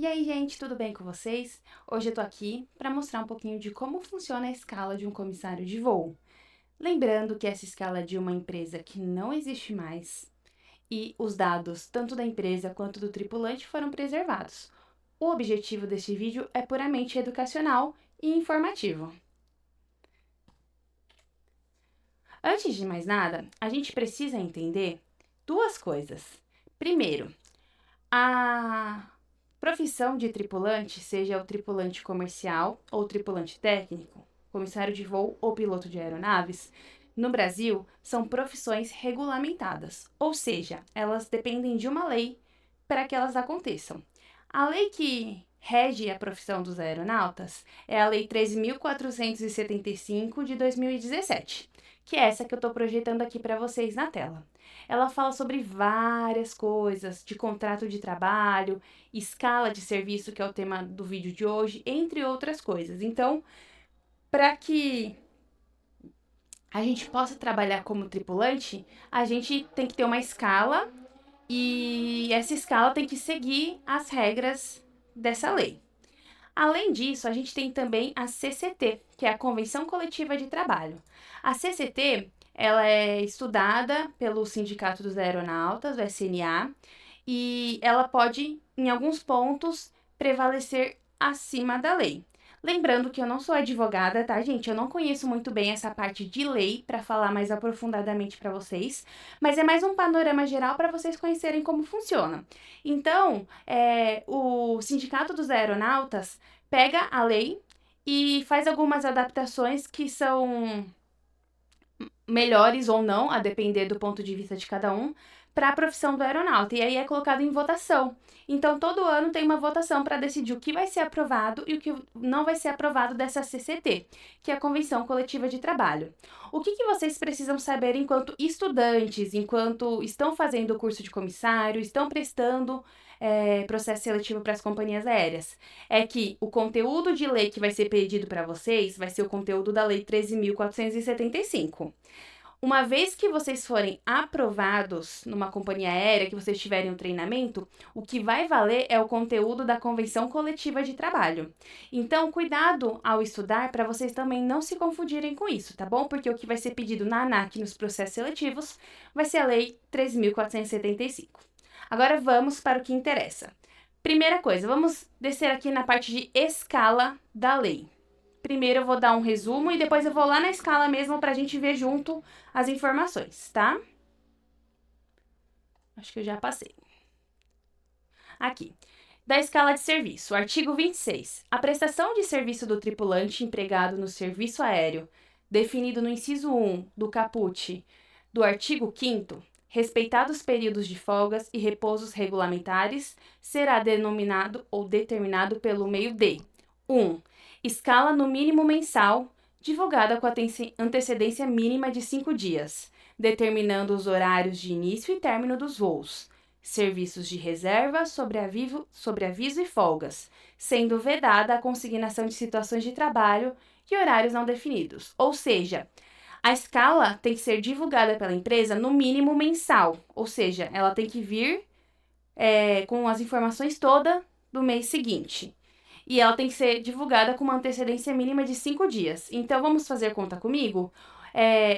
E aí, gente, tudo bem com vocês? Hoje eu tô aqui para mostrar um pouquinho de como funciona a escala de um comissário de voo. Lembrando que essa escala é de uma empresa que não existe mais e os dados tanto da empresa quanto do tripulante foram preservados. O objetivo deste vídeo é puramente educacional e informativo. Antes de mais nada, a gente precisa entender duas coisas. Primeiro, a profissão de tripulante, seja o tripulante comercial ou tripulante técnico, comissário de voo ou piloto de aeronaves, no Brasil são profissões regulamentadas, ou seja, elas dependem de uma lei para que elas aconteçam. A lei que rege a profissão dos aeronautas é a Lei 13.475 de 2017, que é essa que eu estou projetando aqui para vocês na tela. Ela fala sobre várias coisas, de contrato de trabalho, escala de serviço, que é o tema do vídeo de hoje, entre outras coisas. Então, para que a gente possa trabalhar como tripulante, a gente tem que ter uma escala e essa escala tem que seguir as regras dessa lei. Além disso, a gente tem também a CCT, que é a Convenção Coletiva de Trabalho. A CCT, ela é estudada pelo Sindicato dos Aeronautas, o SNA, e ela pode, em alguns pontos, prevalecer acima da lei. Lembrando que eu não sou advogada, tá, gente? Eu não conheço muito bem essa parte de lei para falar mais aprofundadamente para vocês, mas é mais um panorama geral para vocês conhecerem como funciona. Então, o Sindicato dos Aeronautas pega a lei e faz algumas adaptações que são melhores ou não, a depender do ponto de vista de cada um, para a profissão do aeronauta. E aí é colocado em votação. Então, todo ano tem uma votação para decidir o que vai ser aprovado e o que não vai ser aprovado dessa CCT, que é a Convenção Coletiva de Trabalho. O que vocês precisam saber enquanto estudantes, enquanto estão fazendo o curso de comissário, estão prestando processo seletivo para as companhias aéreas? É que o conteúdo de lei que vai ser pedido para vocês vai ser o conteúdo da Lei 13.475. Uma vez que vocês forem aprovados numa companhia aérea, que vocês tiverem um treinamento, o que vai valer é o conteúdo da Convenção Coletiva de Trabalho. Então, cuidado ao estudar para vocês também não se confundirem com isso, tá bom? Porque o que vai ser pedido na ANAC nos processos seletivos vai ser a Lei 13.475. Agora vamos para o que interessa. Primeira coisa, vamos descer aqui na parte de escala da lei. Primeiro eu vou dar um resumo e depois eu vou lá na escala mesmo pra gente ver junto as informações, tá? Acho que eu já passei. Aqui. Da escala de serviço, artigo 26. A prestação de serviço do tripulante empregado no serviço aéreo, definido no inciso 1 do caput do artigo 5º, respeitados os períodos de folgas e repousos regulamentares, será denominado ou determinado pelo meio de 1. Escala no mínimo mensal, divulgada com antecedência mínima de 5 dias, determinando os horários de início e término dos voos, serviços de reserva sobre aviso e folgas, sendo vedada a consignação de situações de trabalho e horários não definidos. Ou seja, a escala tem que ser divulgada pela empresa no mínimo mensal, ou seja, ela tem que vir com as informações todas do mês seguinte. E ela tem que ser divulgada com uma antecedência mínima de 5 dias. Então, vamos fazer conta comigo?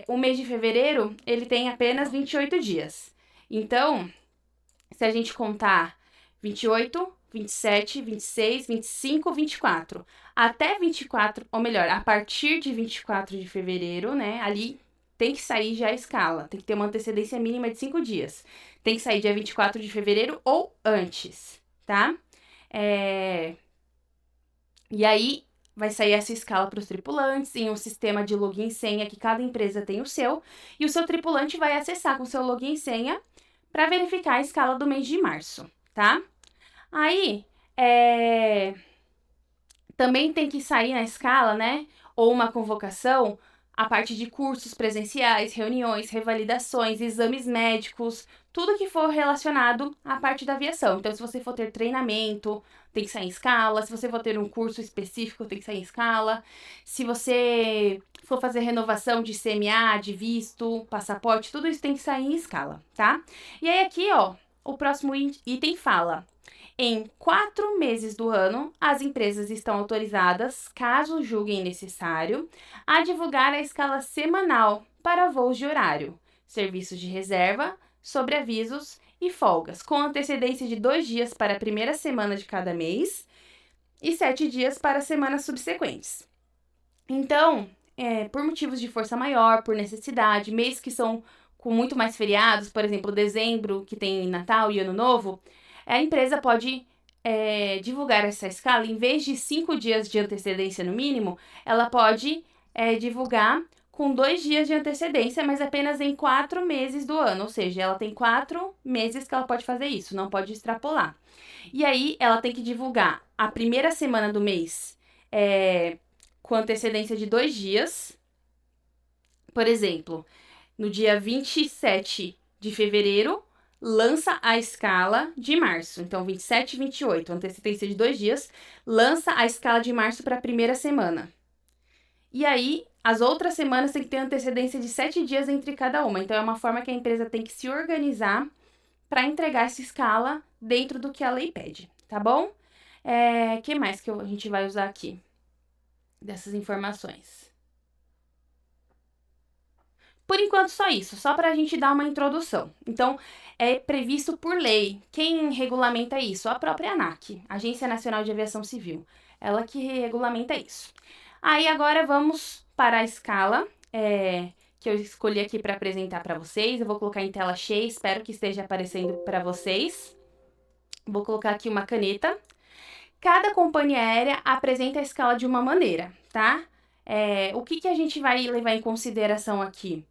O mês de fevereiro, ele tem apenas 28 dias. Então, se a gente contar 28, 27, 26, 25, 24, até 24, ou melhor, a partir de 24 de fevereiro, né, ali tem que sair já a escala, tem que ter uma antecedência mínima de 5 dias. Tem que sair dia 24 de fevereiro ou antes, tá? E aí, vai sair essa escala para os tripulantes em um sistema de login e senha que cada empresa tem o seu, e o seu tripulante vai acessar com o seu login e senha para verificar a escala do mês de março, tá? Aí, também tem que sair na escala, né? Ou uma convocação, a parte de cursos presenciais, reuniões, revalidações, exames médicos, tudo que for relacionado à parte da aviação. Então, se você for ter treinamento, tem que sair em escala. Se você for ter um curso específico, tem que sair em escala. Se você for fazer renovação de CMA, de visto, passaporte, tudo isso tem que sair em escala, tá? E aí aqui, ó, o próximo item fala: Em 4 meses do ano, as empresas estão autorizadas, caso julguem necessário, a divulgar a escala semanal para voos de horário, serviços de reserva, sobreavisos e folgas, com antecedência de 2 dias para a primeira semana de cada mês e 7 dias para as semanas subsequentes. Então, por motivos de força maior, por necessidade, meses que são com muito mais feriados, por exemplo, dezembro, que tem Natal e Ano Novo, a empresa pode divulgar essa escala, em vez de 5 dias de antecedência no mínimo, ela pode divulgar com 2 dias de antecedência, mas apenas em 4 meses do ano, ou seja, ela tem 4 meses que ela pode fazer isso, não pode extrapolar. E aí, ela tem que divulgar a primeira semana do mês com antecedência de 2 dias. Por exemplo, no dia 27 de fevereiro, lança a escala de março. Então, 27 e 28, antecedência de 2 dias, lança a escala de março para a primeira semana. E aí, as outras semanas tem que ter antecedência de 7 dias entre cada uma. Então, é uma forma que a empresa tem que se organizar para entregar essa escala dentro do que a lei pede, tá bom? Que mais que a gente vai usar aqui dessas informações? Por enquanto, só isso, só para a gente dar uma introdução. Então, é previsto por lei. Quem regulamenta isso? A própria ANAC, Agência Nacional de Aviação Civil. Ela que regulamenta isso. Aí, agora vamos para a escala que eu escolhi aqui para apresentar para vocês. Eu vou colocar em tela cheia, espero que esteja aparecendo para vocês. Vou colocar aqui uma caneta. Cada companhia aérea apresenta a escala de uma maneira, tá? O que a gente vai levar em consideração aqui?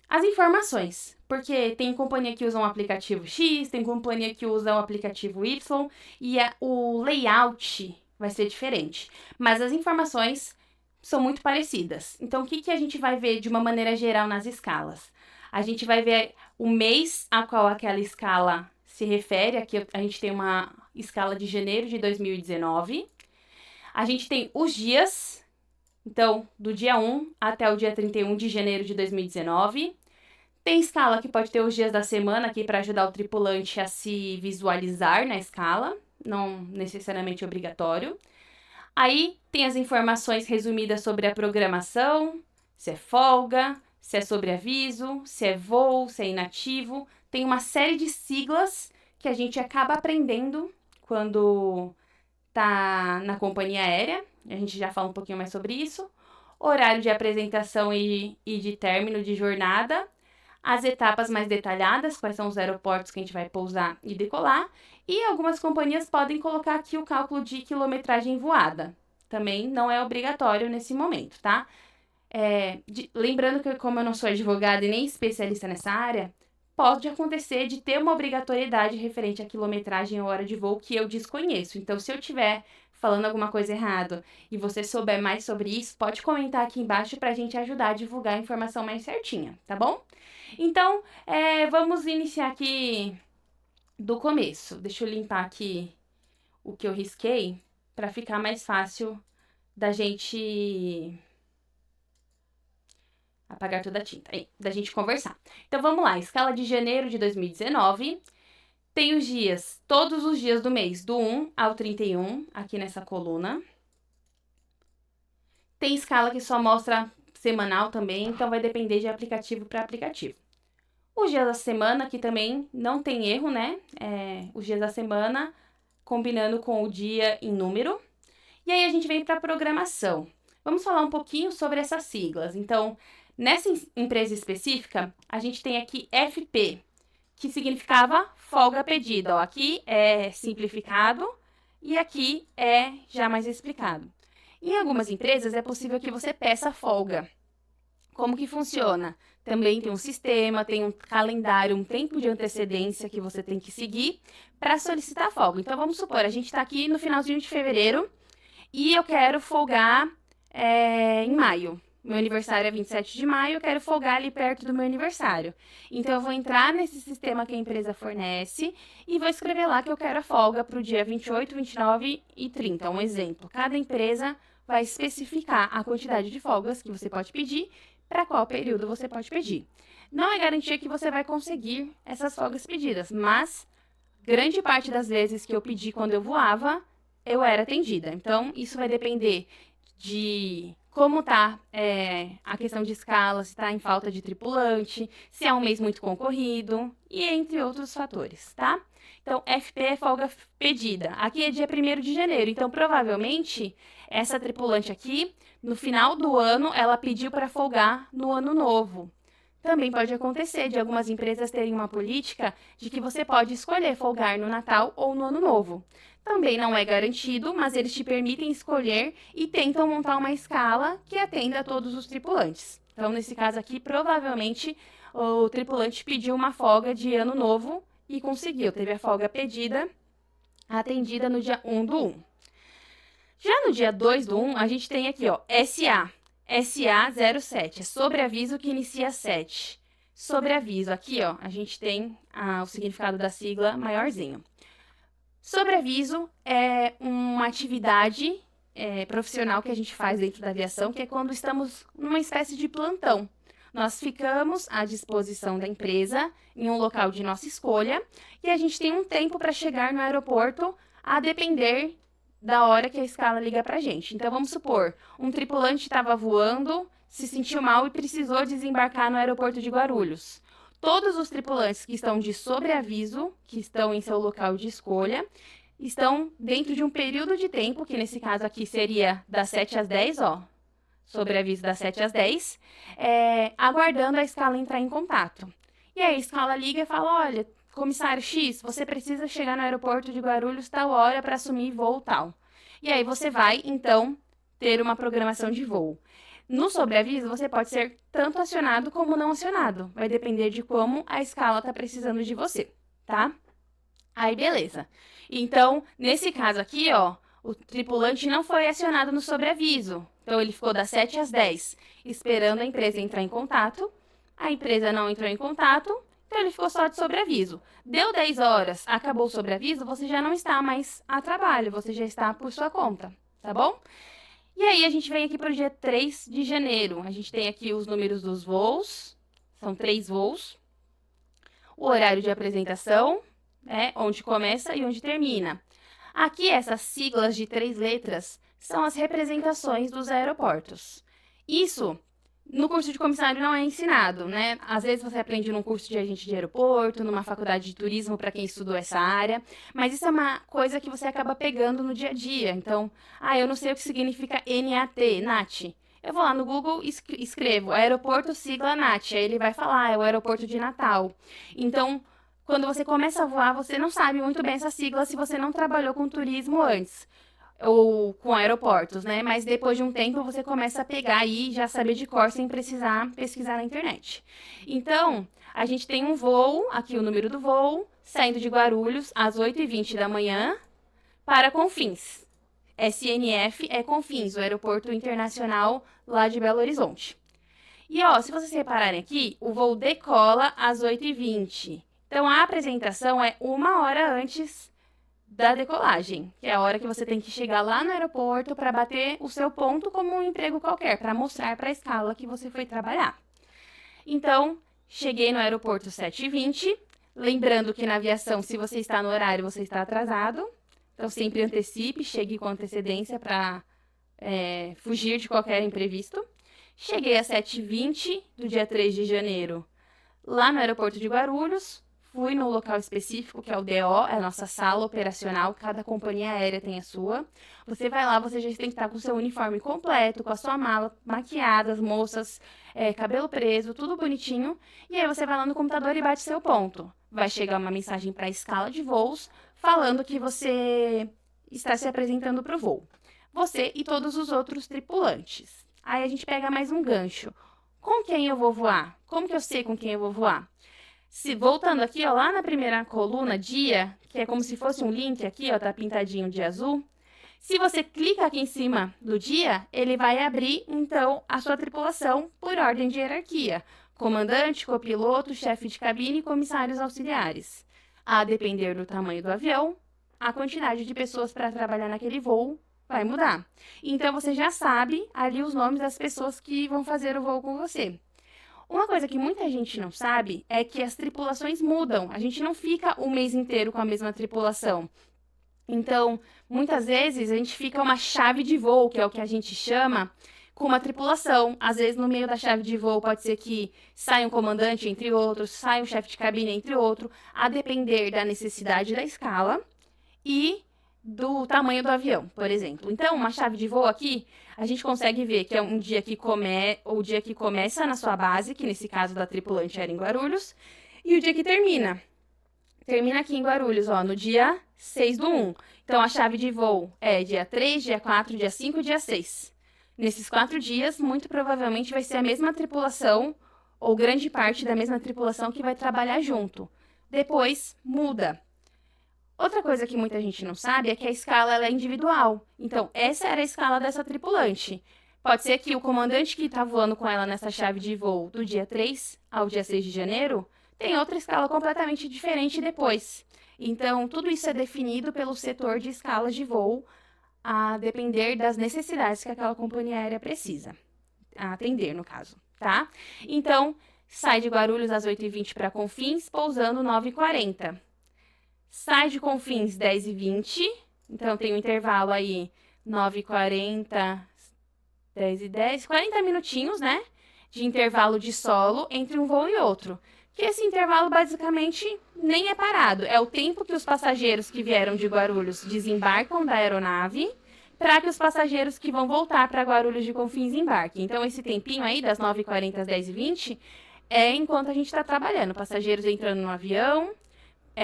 As informações, porque tem companhia que usa um aplicativo X, tem companhia que usa um aplicativo Y, e o layout vai ser diferente. Mas as informações são muito parecidas. Então, o que a gente vai ver de uma maneira geral nas escalas? A gente vai ver o mês a qual aquela escala se refere. Aqui a gente tem uma escala de janeiro de 2019. A gente tem os dias, então, do dia 1 até o dia 31 de janeiro de 2019. Tem escala que pode ter os dias da semana aqui para ajudar o tripulante a se visualizar na escala, não necessariamente obrigatório. Aí tem as informações resumidas sobre a programação, se é folga, se é sobreaviso, se é voo, se é inativo. Tem uma série de siglas que a gente acaba aprendendo quando tá na companhia aérea. A gente já fala um pouquinho mais sobre isso. Horário de apresentação e de término de jornada. As etapas mais detalhadas, quais são os aeroportos que a gente vai pousar e decolar. E algumas companhias podem colocar aqui o cálculo de quilometragem voada. Também não é obrigatório nesse momento, tá? Lembrando que, como eu não sou advogada e nem especialista nessa área, pode acontecer de ter uma obrigatoriedade referente à quilometragem ou hora de voo que eu desconheço. Então, se eu estiver falando alguma coisa errada e você souber mais sobre isso, pode comentar aqui embaixo para a gente ajudar a divulgar a informação mais certinha, tá bom? Então, vamos iniciar aqui do começo. Deixa eu limpar aqui o que eu risquei para ficar mais fácil da gente apagar toda a tinta, da gente conversar. Então, vamos lá. Escala de janeiro de 2019. Tem os dias, todos os dias do mês, do 1 ao 31, aqui nessa coluna. Tem escala que só mostra semanal também, então vai depender de aplicativo para aplicativo. Os dias da semana, que também não tem erro, né? Os dias da semana, combinando com o dia em número. E aí a gente vem para a programação. Vamos falar um pouquinho sobre essas siglas. Então, nessa empresa específica, a gente tem aqui FP, que significava folga pedida. Ó, aqui é simplificado e aqui é já mais explicado. Em algumas empresas é possível que você peça folga. Como que funciona? Também tem um sistema, tem um calendário, um tempo de antecedência que você tem que seguir para solicitar folga. Então, vamos supor, a gente está aqui no finalzinho de fevereiro e eu quero folgar em maio. Meu aniversário é 27 de maio, eu quero folgar ali perto do meu aniversário. Então, eu vou entrar nesse sistema que a empresa fornece e vou escrever lá que eu quero a folga para o dia 28, 29 e 30. Um exemplo. Cada empresa vai especificar a quantidade de folgas que você pode pedir, para qual período você pode pedir. Não é garantia que você vai conseguir essas folgas pedidas, mas grande parte das vezes que eu pedi quando eu voava, eu era atendida. Então, isso vai depender de como tá a questão de escala, se está em falta de tripulante, se é um mês muito concorrido, e entre outros fatores, tá? Então, FP é folga pedida. Aqui é dia 1º de janeiro, então provavelmente essa tripulante aqui, no final do ano, ela pediu para folgar no ano novo. Também pode acontecer de algumas empresas terem uma política de que você pode escolher folgar no Natal ou no Ano Novo. Também não é garantido, mas eles te permitem escolher e tentam montar uma escala que atenda a todos os tripulantes. Então, nesse caso aqui, provavelmente o tripulante pediu uma folga de Ano Novo e conseguiu. Teve a folga pedida, atendida no dia 1/1. Já no dia 2/1, a gente tem aqui, ó, SA 07, é sobreaviso que inicia 7. Sobreaviso, aqui, ó, a gente tem o significado da sigla maiorzinho. Sobreaviso é uma atividade profissional que a gente faz dentro da aviação, que é quando estamos numa espécie de plantão. Nós ficamos à disposição da empresa em um local de nossa escolha e a gente tem um tempo para chegar no aeroporto, a depender da hora que a escala liga para a gente. Então, vamos supor, um tripulante estava voando, se sentiu mal e precisou desembarcar no aeroporto de Guarulhos. Todos os tripulantes que estão de sobreaviso, que estão em seu local de escolha, estão dentro de um período de tempo, que nesse caso aqui seria das 7 às 10, ó, sobreaviso das 7 às 10, aguardando a escala entrar em contato. E aí a escala liga e fala, olha, comissário X, você precisa chegar no aeroporto de Guarulhos tal hora para assumir voo tal. E aí você vai, então, ter uma programação de voo. No sobreaviso, você pode ser tanto acionado como não acionado. Vai depender de como a escala está precisando de você, tá? Aí, beleza. Então, nesse caso aqui, ó, o tripulante não foi acionado no sobreaviso. Então, ele ficou das 7 às 10, esperando a empresa entrar em contato. A empresa não entrou em contato, então ele ficou só de sobreaviso. Deu 10 horas, acabou o sobreaviso, você já não está mais a trabalho, você já está por sua conta, tá bom? E aí, a gente vem aqui para o dia 3 de janeiro. A gente tem aqui os números dos voos, são 3 voos. O horário de apresentação, onde começa e onde termina. Aqui, essas siglas de 3 letras são as representações dos aeroportos. Isso, no curso de comissário, não é ensinado, né? Às vezes você aprende num curso de agente de aeroporto, numa faculdade de turismo para quem estudou essa área, mas isso é uma coisa que você acaba pegando no dia a dia. Então, eu não sei o que significa NAT. Eu vou lá no Google e escrevo aeroporto sigla NAT, aí ele vai falar, é o aeroporto de Natal. Então, quando você começa a voar, você não sabe muito bem essa sigla se você não trabalhou com turismo antes, ou com aeroportos, né? Mas depois de um tempo você começa a pegar aí e já saber de cor sem precisar pesquisar na internet. Então, a gente tem um voo, aqui o número do voo, saindo de Guarulhos às 8h20 da manhã para Confins. SNF é Confins, o aeroporto internacional lá de Belo Horizonte. E, ó, se vocês repararem aqui, o voo decola às 8h20. Então, a apresentação é 1 hora antes da decolagem, que é a hora que você tem que chegar lá no aeroporto para bater o seu ponto como um emprego qualquer, para mostrar para a escala que você foi trabalhar. Então, cheguei no aeroporto 7h20, lembrando que na aviação, se você está no horário, você está atrasado. Então, sempre antecipe, chegue com antecedência para fugir de qualquer imprevisto. Cheguei às 7h20 do dia 3 de janeiro, lá no aeroporto de Guarulhos. Fui no local específico, que é o DO, é a nossa sala operacional, cada companhia aérea tem a sua. Você vai lá, você já tem que estar com o seu uniforme completo, com a sua mala maquiada, as moças, cabelo preso, tudo bonitinho. E aí você vai lá no computador e bate seu ponto. Vai chegar uma mensagem para a escala de voos, falando que você está se apresentando para o voo. Você e todos os outros tripulantes. Aí a gente pega mais um gancho. Com quem eu vou voar? Como que eu sei com quem eu vou voar? Voltando aqui, ó, lá na primeira coluna, dia, que é como se fosse um link aqui, ó, tá pintadinho de azul. Se você clica aqui em cima do dia, ele vai abrir, então, a sua tripulação por ordem de hierarquia. Comandante, copiloto, chefe de cabine e comissários auxiliares. A depender do tamanho do avião, a quantidade de pessoas para trabalhar naquele voo vai mudar. Então, você já sabe ali os nomes das pessoas que vão fazer o voo com você. Uma coisa que muita gente não sabe é que as tripulações mudam. A gente não fica o mês inteiro com a mesma tripulação. Então, muitas vezes a gente fica uma chave de voo, que é o que a gente chama, com uma tripulação. Às vezes, no meio da chave de voo, pode ser que saia um comandante, entre outros, saia um chefe de cabine, entre outros, a depender da necessidade da escala e do tamanho do avião, por exemplo. Então, uma chave de voo aqui, a gente consegue ver que é um dia que o dia que começa na sua base, que nesse caso da tripulante era em Guarulhos, e o dia que termina. Termina aqui em Guarulhos, ó, no dia 6/1. Então, a chave de voo é dia 3, dia 4, dia 5 e dia 6. Nesses 4 dias, muito provavelmente vai ser a mesma tripulação, ou grande parte da mesma tripulação que vai trabalhar junto. Depois, muda. Outra coisa que muita gente não sabe é que a escala ela é individual. Então, essa era a escala dessa tripulante. Pode ser que o comandante que está voando com ela nessa chave de voo do dia 3 ao dia 6 de janeiro tem outra escala completamente diferente depois. Então, tudo isso é definido pelo setor de escalas de voo, a depender das necessidades que aquela companhia aérea precisa atender, no caso, tá? Então, sai de Guarulhos às 8h20 para Confins, pousando 9h40. Sai de Confins 10h20, então tem um intervalo aí 9h40, 10h10, 40 minutinhos, né? De intervalo de solo entre um voo e outro. Que esse intervalo basicamente nem é parado. É o tempo que os passageiros que vieram de Guarulhos desembarcam da aeronave para que os passageiros que vão voltar para Guarulhos de Confins embarquem. Então, esse tempinho aí, das 9h40 às 10h20, é enquanto a gente está trabalhando. Passageiros entrando no avião,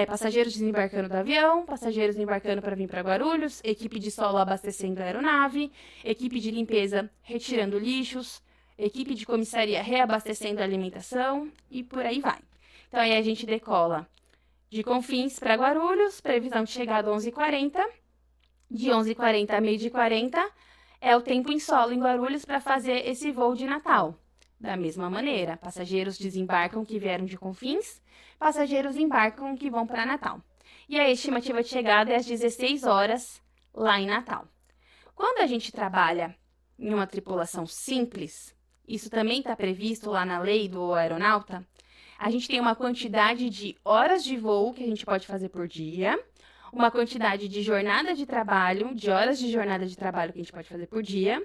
passageiros desembarcando do avião, passageiros embarcando para vir para Guarulhos, equipe de solo abastecendo a aeronave, equipe de limpeza retirando lixos, equipe de comissaria reabastecendo a alimentação e por aí vai. Então, aí a gente decola de Confins para Guarulhos, previsão de chegada 11h40. De 11h40 a meio de 40 é o tempo em solo em Guarulhos para fazer esse voo de Natal. Da mesma maneira, passageiros desembarcam que vieram de Confins, passageiros embarcam que vão para Natal. E a estimativa de chegada é às 16 horas lá em Natal. Quando a gente trabalha em uma tripulação simples, isso também está previsto lá na lei do aeronauta, a gente tem uma quantidade de horas de voo que a gente pode fazer por dia, uma quantidade de jornada de trabalho, de horas de jornada de trabalho que a gente pode fazer por dia,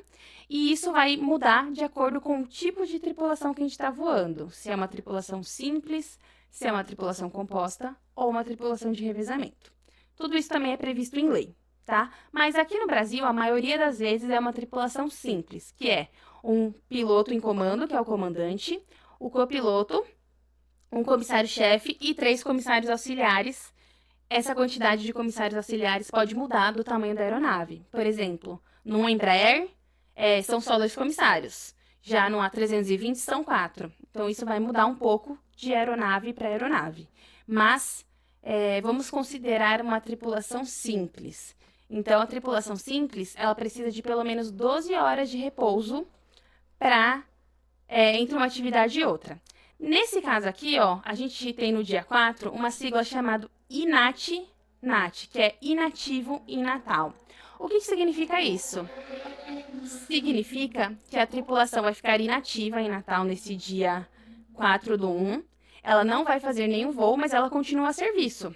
e isso vai mudar de acordo com o tipo de tripulação que a gente está voando, se é uma tripulação simples, se é uma tripulação composta ou uma tripulação de revezamento. Tudo isso também é previsto em lei, tá? Mas aqui no Brasil, a maioria das vezes é uma tripulação simples, que é um piloto em comando, que é o comandante, o copiloto, um comissário-chefe e 3 comissários auxiliares. Essa quantidade de comissários auxiliares pode mudar do tamanho da aeronave. Por exemplo, no Embraer, são só 2 comissários. Já no A320 são 4. Então, isso vai mudar um pouco de aeronave para aeronave. Mas, vamos considerar uma tripulação simples. Então, a tripulação simples, ela precisa de pelo menos 12 horas de repouso entre uma atividade e outra. Nesse caso aqui, ó, a gente tem no dia 4 uma sigla chamada INAT, que é Inativo em Natal. O que significa isso? Significa que a tripulação vai ficar inativa em Natal nesse dia 4/1. Ela não vai fazer nenhum voo, mas ela continua a serviço.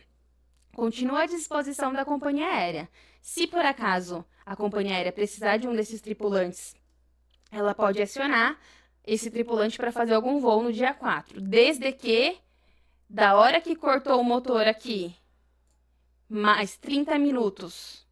Continua à disposição da companhia aérea. Se por acaso a companhia aérea precisar de um desses tripulantes, ela pode acionar esse tripulante para fazer algum voo no dia 4. Desde que, da hora que cortou o motor aqui, mais 30 minutos.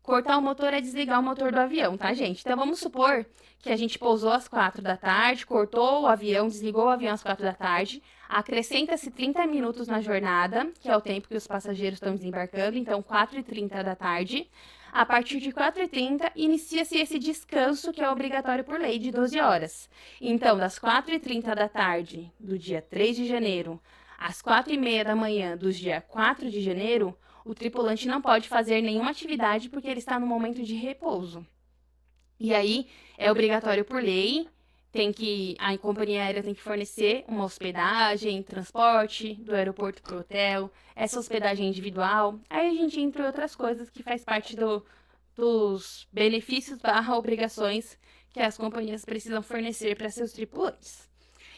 Cortar o motor é desligar o motor do avião, tá, gente? Então, vamos supor que a gente pousou às 4 da tarde, cortou o avião, desligou o avião às 4 da tarde, acrescenta-se 30 minutos na jornada, que é o tempo que os passageiros estão desembarcando, então 4h30 da tarde. A partir de 4h30, inicia-se esse descanso que é obrigatório por lei de 12 horas. Então, das 4h30 da tarde do dia 3 de janeiro às 4h30 da manhã do dia 4 de janeiro, o tripulante não pode fazer nenhuma atividade porque ele está no momento de repouso. E aí, é obrigatório por lei, a companhia aérea tem que fornecer uma hospedagem, transporte do aeroporto para o hotel, essa hospedagem individual. Aí a gente entra em outras coisas que faz parte dos benefícios / obrigações que as companhias precisam fornecer para seus tripulantes.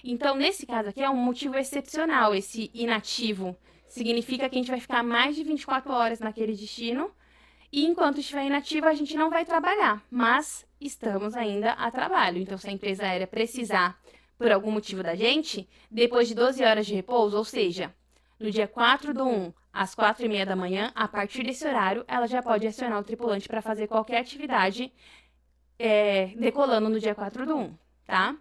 Então, nesse caso aqui, é um motivo excepcional, esse inativo. Significa que a gente vai ficar mais de 24 horas naquele destino e enquanto estiver inativo, a gente não vai trabalhar, mas estamos ainda a trabalho. Então, se a empresa aérea precisar, por algum motivo da gente, depois de 12 horas de repouso, ou seja, no dia 4/1, às 4:30 da manhã, a partir desse horário, ela já pode acionar o tripulante para fazer qualquer atividade decolando no dia 4/1, tá?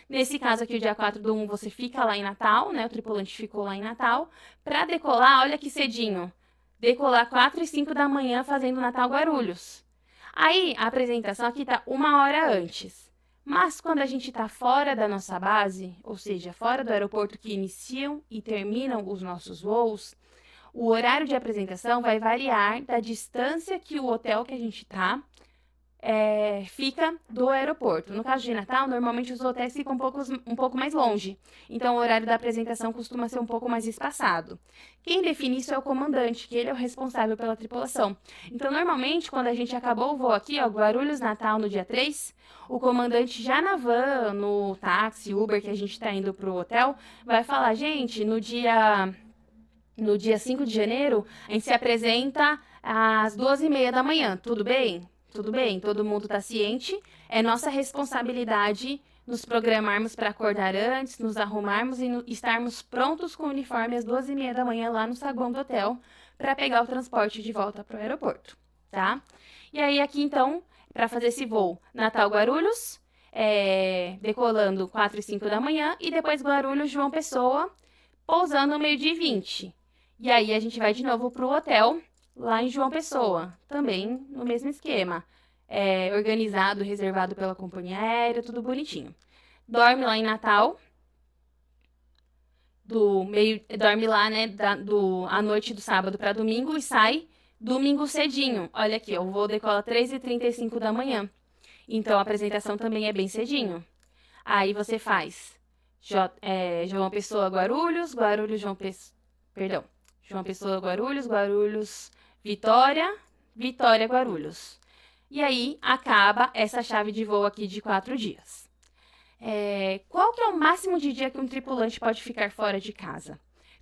Nesse caso aqui, o dia 4/1, você fica lá em Natal, né? O tripulante ficou lá em Natal. Para decolar, olha que cedinho. Decolar 4:05 da manhã fazendo Natal Guarulhos. Aí, a apresentação aqui tá 1 hora antes. Mas quando a gente tá fora da nossa base, ou seja, fora do aeroporto que iniciam e terminam os nossos voos, o horário de apresentação vai variar da distância que o hotel que a gente tá fica do aeroporto. No caso de Natal, normalmente os hotéis ficam um pouco mais longe. Então, o horário da apresentação costuma ser um pouco mais espaçado. Quem define isso é o comandante, que ele é o responsável pela tripulação. Então, normalmente, quando a gente acabou o voo aqui, ó, Guarulhos, Natal, no dia 3, o comandante já na van, no táxi, Uber, que a gente está indo pro hotel, vai falar, gente, no dia 5 de janeiro, a gente se apresenta às 12:30 da manhã, tudo bem? Tudo bem, todo mundo está ciente. É nossa responsabilidade nos programarmos para acordar antes, nos arrumarmos e estarmos prontos com o uniforme às 12:30 da manhã lá no saguão do hotel para pegar o transporte de volta para o aeroporto, tá? E aí aqui então, para fazer esse voo, Natal-Guarulhos, decolando 4:05 da manhã e depois Guarulhos-João Pessoa, pousando 12:20. E aí a gente vai de novo para o hotel lá em João Pessoa, também no mesmo esquema. Organizado, reservado pela companhia aérea, tudo bonitinho. Dorme lá em Natal, dorme lá, né, à noite do sábado para domingo e sai domingo cedinho. Olha aqui, o voo decola 3:35 da manhã. Então, a apresentação também é bem cedinho. Aí você faz João Pessoa, Guarulhos, Guarulhos, João Pessoa, Guarulhos, Guarulhos, Vitória, Vitória, Guarulhos. E aí, acaba essa chave de voo aqui de 4 dias. Qual que é o máximo de dia que um tripulante pode ficar fora de casa?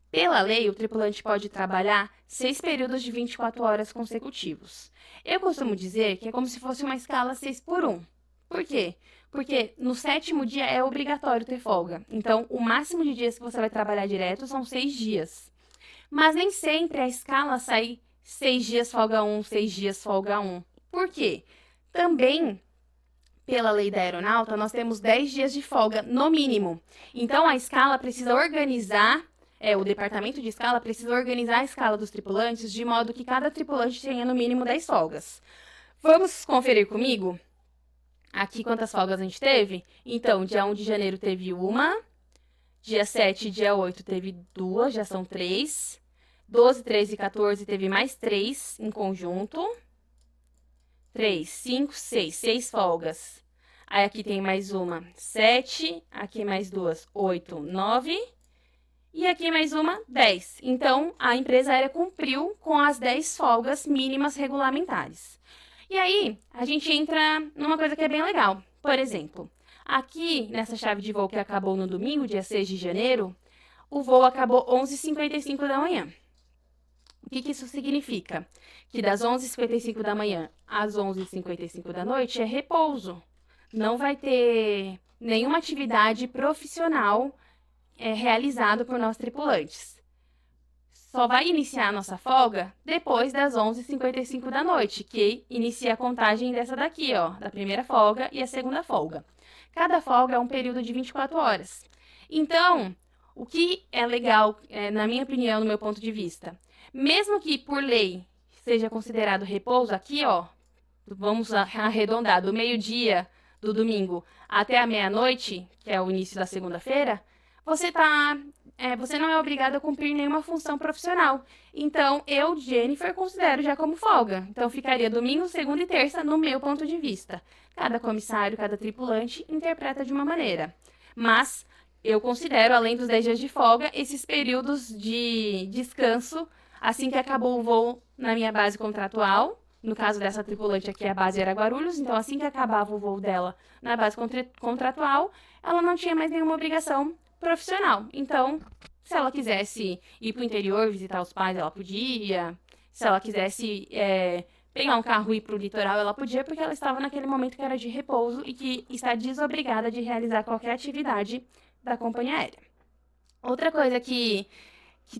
Pela lei, o tripulante pode trabalhar 6 períodos de 24 horas consecutivos. Eu costumo dizer que é como se fosse uma escala 6x1. Por quê? Porque no 7º dia é obrigatório ter folga. Então, o máximo de dias que você vai trabalhar direto são 6 dias. Mas nem sempre a escala sai 6 dias folga 1, 6 dias folga 1. Por quê? Também, pela lei da aeronáutica, nós temos 10 dias de folga, no mínimo. Então, a escala precisa organizar, o departamento de escala precisa organizar a escala dos tripulantes de modo que cada tripulante tenha no mínimo 10 folgas. Vamos conferir comigo? Aqui quantas folgas a gente teve? Então, dia 1 de janeiro teve uma, dia 7 e dia 8 teve 2, já são 3. 12, 13 e 14 teve mais 3 em conjunto. 3, 5, 6, 6 folgas. Aí aqui tem mais uma, 7, aqui mais 2, 8, 9. E aqui mais uma, 10. Então, a empresa aérea cumpriu com as 10 folgas mínimas regulamentares. E aí, a gente entra numa coisa que é bem legal. Por exemplo, aqui nessa chave de voo que acabou no domingo, dia 6 de janeiro, o voo acabou 11:55 da manhã. O que isso significa? Que das 11:55 da manhã às 11:55 da noite é repouso. Não vai ter nenhuma atividade profissional realizada por nós tripulantes. Só vai iniciar a nossa folga depois das 11:55 da noite, que inicia a contagem dessa daqui, ó, da primeira folga e a segunda folga. Cada folga é um período de 24 horas. Então, o que é legal, na minha opinião, no meu ponto de vista, mesmo que por lei seja considerado repouso, aqui, ó, vamos arredondar, do meio-dia do domingo até a meia-noite, que é o início da segunda-feira, você não é obrigado a cumprir nenhuma função profissional. Então, eu, Jennifer, considero já como folga. Então, ficaria domingo, segunda e terça, no meu ponto de vista. Cada comissário, cada tripulante interpreta de uma maneira. Mas eu considero, além dos 10 dias de folga, esses períodos de descanso, assim que acabou o voo na minha base contratual. No caso dessa tripulante aqui, a base era Guarulhos. Então, assim que acabava o voo dela na base contratual, ela não tinha mais nenhuma obrigação profissional. Então, se ela quisesse ir para o interior visitar os pais, ela podia. Se ela quisesse pegar um carro e ir para o litoral, ela podia, porque ela estava naquele momento que era de repouso e que está desobrigada de realizar qualquer atividade da companhia aérea. Outra coisa que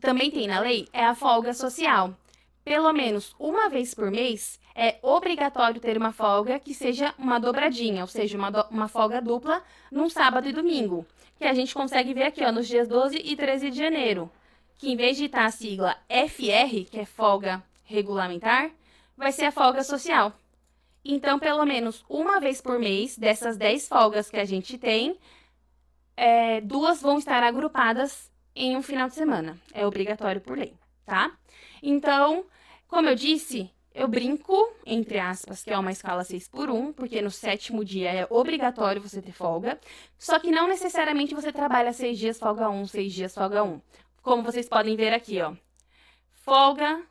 também tem na lei é a folga social. Pelo menos uma vez por mês, é obrigatório ter uma folga que seja uma dobradinha, ou seja, uma folga dupla num sábado e domingo, que a gente consegue ver aqui, ó, nos dias 12 e 13 de janeiro, que em vez de estar a sigla FR, que é folga regulamentar, vai ser a folga social. Então, pelo menos uma vez por mês, dessas 10 folgas que a gente tem, 2 vão estar agrupadas em um final de semana. É obrigatório por lei, tá? Então, como eu disse, eu brinco, entre aspas, que é uma escala 6x1, porque no 7º dia é obrigatório você ter folga, só que não necessariamente você trabalha 6 dias, folga 1, 6 dias, folga 1. Como vocês podem ver aqui, ó. Folga,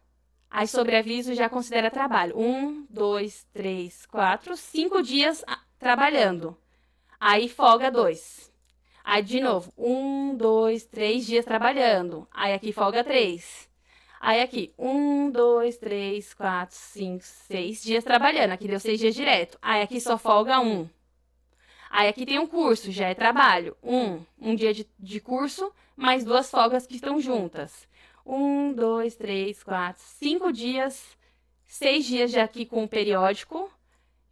aí sobreaviso já considera trabalho. 1, 2, 3, 4, 5 dias trabalhando. Aí folga 2. Aí de novo, 1, 2, 3 dias trabalhando. Aí aqui folga 3. Aí aqui, 1, 2, 3, 4, 5, 6 dias trabalhando. Aqui deu 6 dias direto. Aí aqui só folga 1. Aí aqui tem um curso, já é trabalho. Um dia de curso, mais 2 folgas que estão juntas. 1, 2, 3, 4, 5 dias, 6 dias já aqui com o periódico.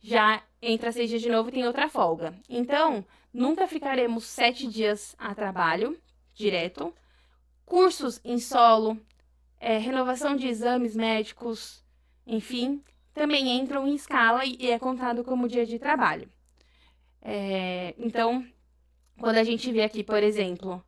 Já entra 6 dias de novo e tem outra folga. Então, nunca ficaremos 7 dias a trabalho, direto. Cursos em solo, renovação de exames médicos, enfim, também entram em escala e é contado como dia de trabalho. Então, quando a gente vê aqui, por exemplo,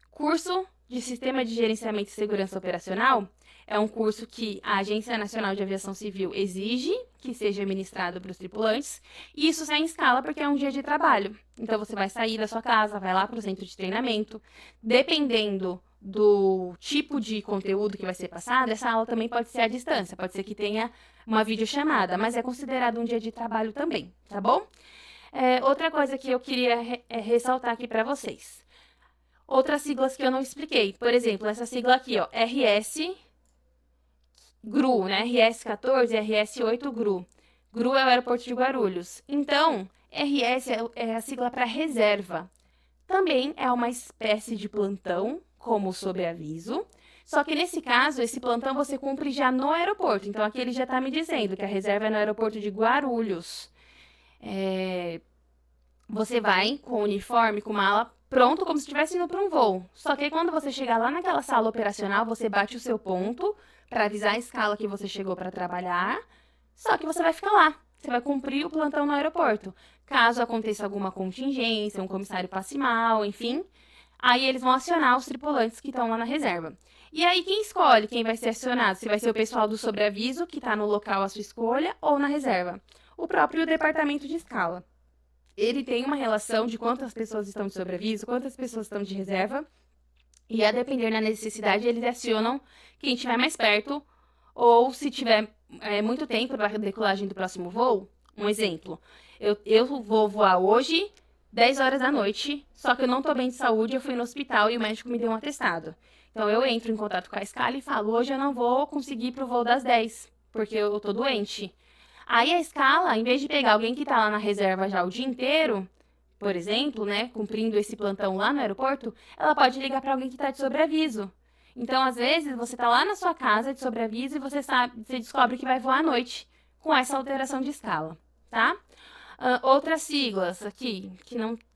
curso de Sistema de Gerenciamento e Segurança Operacional, é um curso que a Agência Nacional de Aviação Civil exige que seja ministrado para os tripulantes, e isso sai em escala porque é um dia de trabalho. Então, você vai sair da sua casa, vai lá para o centro de treinamento, dependendo do tipo de conteúdo que vai ser passado, essa aula também pode ser à distância, pode ser que tenha uma videochamada, mas é considerado um dia de trabalho também, tá bom? Outra coisa que eu queria ressaltar aqui para vocês. Outras siglas que eu não expliquei, por exemplo, essa sigla aqui, ó, RS GRU, né? RS14 e RS8 GRU. GRU é o aeroporto de Guarulhos. Então, RS é a sigla para reserva. Também é uma espécie de plantão, como sobreaviso. Só que nesse caso, esse plantão você cumpre já no aeroporto. Então, aqui ele já está me dizendo que a reserva é no aeroporto de Guarulhos. Você vai com o uniforme, com mala, pronto, como se estivesse indo para um voo. Só que aí, quando você chegar lá naquela sala operacional, você bate o seu ponto para avisar a escala que você chegou para trabalhar. Só que você vai ficar lá. Você vai cumprir o plantão no aeroporto. Caso aconteça alguma contingência, um comissário passe mal, enfim, aí eles vão acionar os tripulantes que estão lá na reserva. E aí, quem escolhe quem vai ser acionado? Se vai ser o pessoal do sobreaviso, que está no local à sua escolha, ou na reserva? O próprio departamento de escala. Ele tem uma relação de quantas pessoas estão de sobreaviso, quantas pessoas estão de reserva, e a depender da necessidade, eles acionam quem estiver mais perto, ou se tiver muito tempo para a decolagem do próximo voo. Um exemplo, eu vou voar hoje, 10 horas da noite, só que eu não estou bem de saúde, eu fui no hospital e o médico me deu um atestado. Então, eu entro em contato com a escala e falo, hoje eu não vou conseguir ir para o voo das 10, porque eu estou doente. Aí a escala, em vez de pegar alguém que está lá na reserva já o dia inteiro, por exemplo, né, cumprindo esse plantão lá no aeroporto, ela pode ligar para alguém que está de sobreaviso. Então, às vezes, você está lá na sua casa de sobreaviso e você descobre que vai voar à noite com essa alteração de escala, tá? Outras siglas aqui,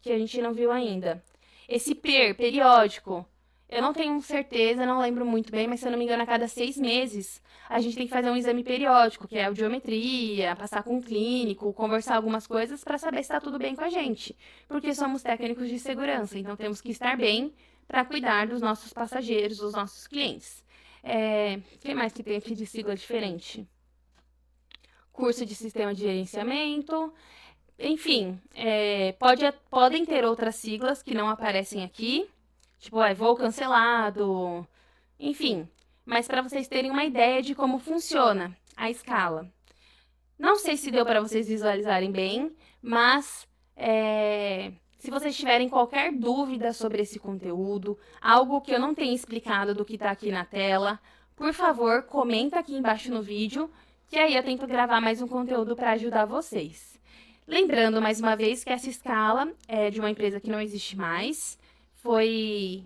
que a gente não viu ainda. Esse periódico, eu não tenho certeza, não lembro muito bem, mas se eu não me engano, a cada 6 meses, a gente tem que fazer um exame periódico, que é a audiometria, passar com um clínico, conversar algumas coisas para saber se está tudo bem com a gente. Porque somos técnicos de segurança, então temos que estar bem para cuidar dos nossos passageiros, dos nossos clientes. O que mais que tem aqui de sigla diferente? Curso de sistema de gerenciamento. Enfim, podem ter outras siglas que não aparecem aqui. Tipo, voo cancelado. Enfim, mas para vocês terem uma ideia de como funciona a escala. Não sei se deu para vocês visualizarem bem, mas Se vocês tiverem qualquer dúvida sobre esse conteúdo, algo que eu não tenha explicado do que está aqui na tela, por favor, comenta aqui embaixo no vídeo, que aí eu tento gravar mais um conteúdo para ajudar vocês. Lembrando, mais uma vez, que essa escala é de uma empresa que não existe mais, foi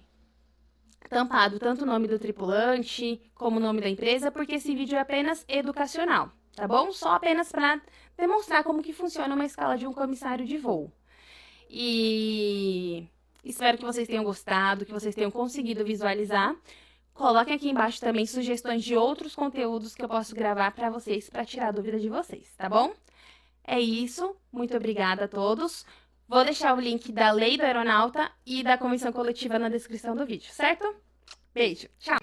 tampado tanto o nome do tripulante como o nome da empresa, porque esse vídeo é apenas educacional, tá bom? Só apenas para demonstrar como que funciona uma escala de um comissário de voo. E espero que vocês tenham gostado, que vocês tenham conseguido visualizar. Coloquem aqui embaixo também sugestões de outros conteúdos que eu posso gravar para vocês, para tirar a dúvida de vocês, tá bom? É isso, muito obrigada a todos. Vou deixar o link da Lei do Aeronauta e da Convenção Coletiva na descrição do vídeo, certo? Beijo, tchau!